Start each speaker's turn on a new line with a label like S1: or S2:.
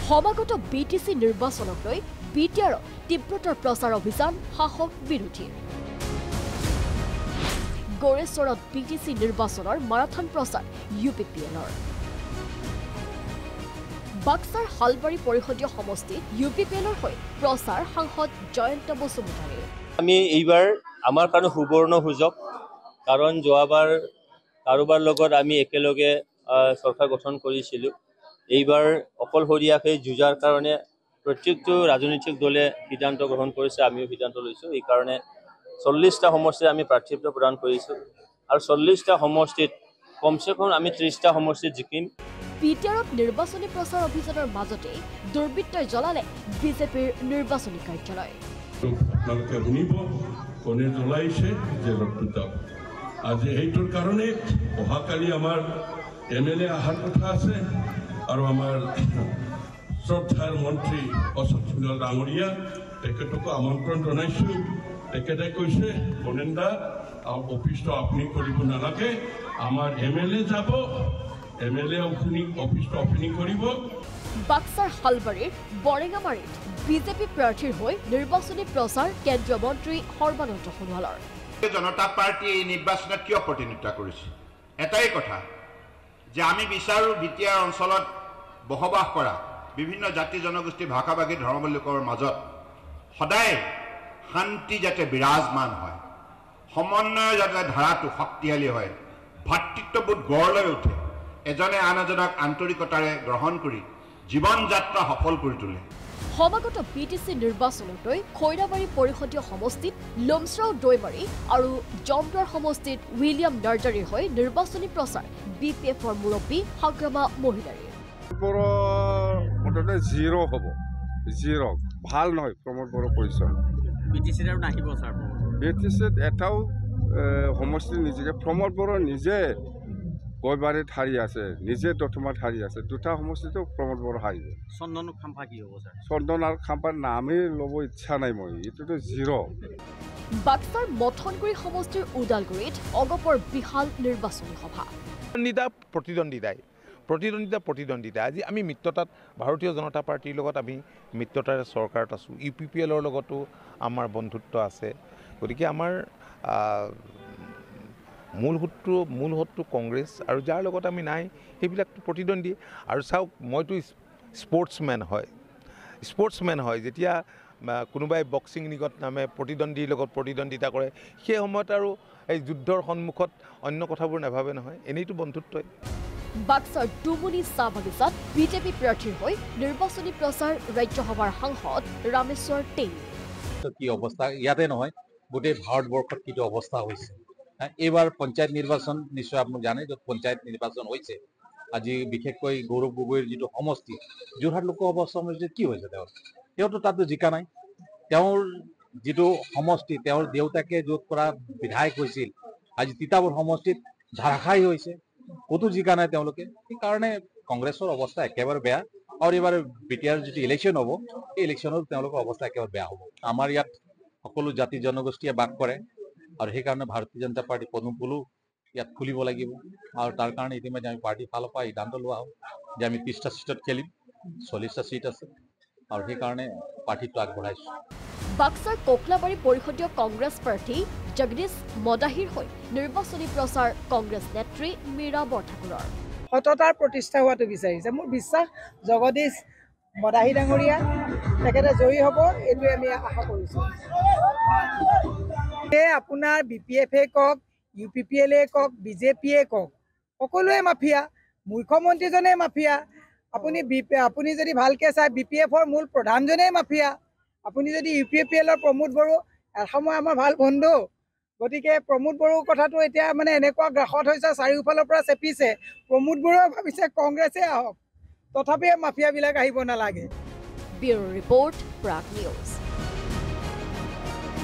S1: সমাগত বিটিসি নিৰ্বাচনক লৈ বিটিআৰ তীব্ৰতৰ প্ৰচাৰ অভিযান শাসক বিৰোধীৰ গড়েশ্বৰত বিটিসি নিৰ্বাচনৰ মাৰাথন প্ৰচাৰ ইউপিপিএলৰ বাক্সাৰ হালবাৰী পৰিষদীয় সমষ্টিত ইউপিপিএলৰ হৈ প্ৰচাৰ সাংসদ জয়ন্ত বসুমতাৰীৰ
S2: আমি এইবাৰ আমাৰ কাৰণে সুবৰ্ণ সুযোগ কাৰণ যোৱাবাৰ কাৰোবাৰ লগত আমি একেলগে চৰকাৰ গঠন কৰিছিলোঁ এইবাৰ অকলশৰীয়াকৈ যুঁজাৰ কাৰণে প্ৰত্যেকটো ৰাজনৈতিক দলে সিদ্ধান্ত গ্ৰহণ কৰিছে আমিও সিদ্ধান্ত লৈছোঁ এই কাৰণে 40টা সমষ্টিত আমি প্ৰাৰ্থিত্ব প্ৰদান কৰিছোঁ আৰু 40টা সমষ্টিত কমসে কম আমি 30টা সমষ্টিত জিকিম
S1: বিটিআৰত নিৰ্বাচনী প্ৰচাৰ অভিযানৰ মাজতে দুৰ্বৃত্তই জ্বলালে বিজেপিৰ নিৰ্বাচনী কাৰ্যালয়
S3: আপোনালোকে শুনিব কোনে জ্বলাইছে জেলত দুটাব আজি এইটোৰ কাৰণে অহাকালি আমাৰ এমএলএ অহাৰ কথা আছে আৰু আমাৰ শ্ৰদ্ধাৰ মন্ত্ৰী অশোক সিংহল ডাঙৰীয়া তেখেতকো আমন্ত্ৰণ জনাইছোঁ তেখেতে কৈছে বনেন্দা অফিচটো আপুনি কৰিব নালাগে আমাৰ এমএলএ যাব এমএলএ অফিচটো আপুনি কৰিব
S1: বাক্সাৰ হালবাৰীৰ বৰেঙামাৰীত বিজেপি প্ৰাৰ্থীৰ হৈ নিৰ্বাচনী প্ৰচাৰ কেন্দ্ৰীয় মন্ত্ৰী সৰ্বানন্দ সোণোৱালৰ
S4: জনতা পাৰ্টি এই নিৰ্বাচনত কিয় প্ৰতিনিধিত্ব কৰিছে এটাই কথা যে আমি বিচাৰো বিটিআৰ অঞ্চলত বসবাস কৰা বিভিন্ন জাতি জনগোষ্ঠী ভাষাভাষী ধৰ্মাৱলম্বীৰ মাজত সদায় শান্তি যাতে বিৰাজমান হয় সমন্বয়ৰ যাতে ধাৰাটো শক্তিশালী হয় ভাতৃত্ববোধ গঢ় লৈ উঠে এজনে আন এজনক আন্তৰিকতাৰে গ্ৰহণ কৰি জীৱন যাত্ৰা সফল কৰি তোলে
S1: সমাগত বিটিসি নিৰ্বাচনক লৈ খৈৰাবাৰী পৰিষদীয় সমষ্টিত লমশ্ৰাও দৈমাৰী আৰু জমদুৱাৰ সমষ্টিত উইলিয়াম নাৰ্জাৰীৰ হৈ নিৰ্বাচনী প্ৰচাৰ বিপিএফৰ মুৰব্বী সংগ্ৰামা মহিলাৰীৰ
S5: মুঠতে জিৰ' হ'ব জিৰ' ভাল নহয় প্ৰমোদ বড়ো পজিশ্যন
S6: বিটিচিত আৰু নাহিব ছাৰ
S5: বিটিচিত এটাও সমষ্টি নিজে প্ৰমোদ বড়ো নিজে গৈবাৰীত হাৰি আছে নিজে দতমাত হাৰি আছে দুটা সমষ্টিতো প্ৰমোদ বড়ো হাৰিব
S6: চন্দন খাম্পা কি হ'ব ছাৰ
S5: চন্দন আৰু খাম্পাৰ নামেই ল'ব ইচ্ছা নাই মই এইটোতো জিৰ'
S1: বাক্সাৰ মথনগুৰি সমষ্টিৰ ওদালগুৰিত অগপৰ বিশাল নিৰ্বাচনী সভা
S7: প্ৰতিদ্বন্দ্বিতা আজি আমি মিত্ৰতাত ভাৰতীয় জনতা পাৰ্টিৰ লগত আমি মিত্ৰতাৰে চৰকাৰত আছোঁ ইউপিপিএলৰ লগতো আমাৰ বন্ধুত্ব আছে গতিকে আমাৰ মূল শত্ৰু কংগ্ৰেছ আৰু যাৰ লগত আমি নাই সেইবিলাকতো প্ৰতিদ্বন্দ্বী আৰু চাওক মইতো স্পৰ্টছমেন হয় যেতিয়া কোনোবাই বক্সিং লীগত নামে প্ৰতিদ্বন্দ্বীৰ লগত প্ৰতিদ্বন্দ্বিতা কৰে সেই সময়ত আৰু এই যুদ্ধৰ সন্মুখত অন্য কথাবোৰ নাভাবে নহয় এনেইতো বন্ধুত্বই
S1: বাক্সাৰ ডুমুনি চাহ বাগিচাত বিজেপি প্ৰাৰ্থীৰ হৈ নিৰ্বাচনী প্ৰচাৰ ৰাজ্যসভাৰ সাংসদ ৰামেশ্বৰ টেং
S8: কি অৱস্থা ইয়াতে নহয় গোটেই ভাৰতবৰ্ষত কিটো অৱস্থা হৈছে এইবাৰ পঞ্চায়ত নিৰ্বাচন নিশ্চয় আপুনি জানে য'ত পঞ্চায়ত নিৰ্বাচন হৈছে আজি বিশেষকৈ গৌৰৱ গগৈৰ যিটো সমষ্টি যোৰহাট লোকসভা সমষ্টিত কি হৈছে তেওঁতো তাতো জিকা নাই তেওঁৰ যিটো সমষ্টি তেওঁৰ দেউতাকে য'ত পৰা বিধায়ক হৈছিল আজি তিতাবৰ সমষ্টিত ধাৰাসায়ী হৈছে কতো জিকা নাই তেওঁলোকে সেইকাৰণে কংগ্ৰেছৰ অৱস্থা একেবাৰে বেয়া আৰু এইবাৰ বিটিআৰ যিটো ইলেকশ্যন হ'ব এই ইলেকশ্যনত তেওঁলোকৰ অৱস্থা একেবাৰে বেয়া হ'ব আমাৰ ইয়াত সকলো জাতি জনগোষ্ঠীয়ে বাস কৰে আৰু সেইকাৰণে ভাৰতীয় জনতা পাৰ্টি পদুমফুলো ইয়াত খুলিব লাগিব আৰু তাৰ কাৰণে ইতিমধ্যে আমি পাৰ্টি ফালৰ পৰা সিদ্ধান্ত লোৱা হ'ল যে আমি 30টা চিটত খেলিম 40টা চিট আছে আৰু সেইকাৰণে পাৰ্টিটো আগবঢ়াইছোঁ
S1: বাক্সাৰ কোকলাবাৰী পৰিষদীয় কংগ্ৰেছ প্ৰাৰ্থী জগদীশ মদাহীৰ হৈ নিৰ্বাচনী প্ৰচাৰ কংগ্ৰেছ নেত্ৰী মীৰা বৰঠাকুৰৰ
S9: সততাৰ প্ৰতিষ্ঠা হোৱাটো বিচাৰিছে মোৰ বিশ্বাস জগদীশ মদাহী ডাঙৰীয়া তেখেতে জয়ী হ'ব এইটোৱে আমি আশা কৰিছোঁ আপোনাৰ বিপিএফে কওক ইউপিপিএলে কওক বিজেপিয়ে কওক সকলোৱে মাফিয়া মুখ্যমন্ত্ৰীজনে মাফিয়া আপুনি যদি ভালকৈ চাই বিপিএফৰ মূল প্ৰধানজনেই মাফিয়া আপুনি যদি ইউপিপিএলৰ প্ৰমোদ বড়ো এসময় আমাৰ ভাল বন্ধু গতিকে প্ৰমোদ বড়োৰ কথাটো এতিয়া মানে এনেকুৱা গ্ৰাসত হৈছে চাৰিওফালৰ পৰা চেপিছে প্ৰমোদ বড়োৱে ভাবিছে কংগ্ৰেছে আহক তথাপিও মাফিয়াবিলাক আহিব নালাগে
S1: ব্যুৰো ৰিপৰ্ট প্ৰাগ নিউজ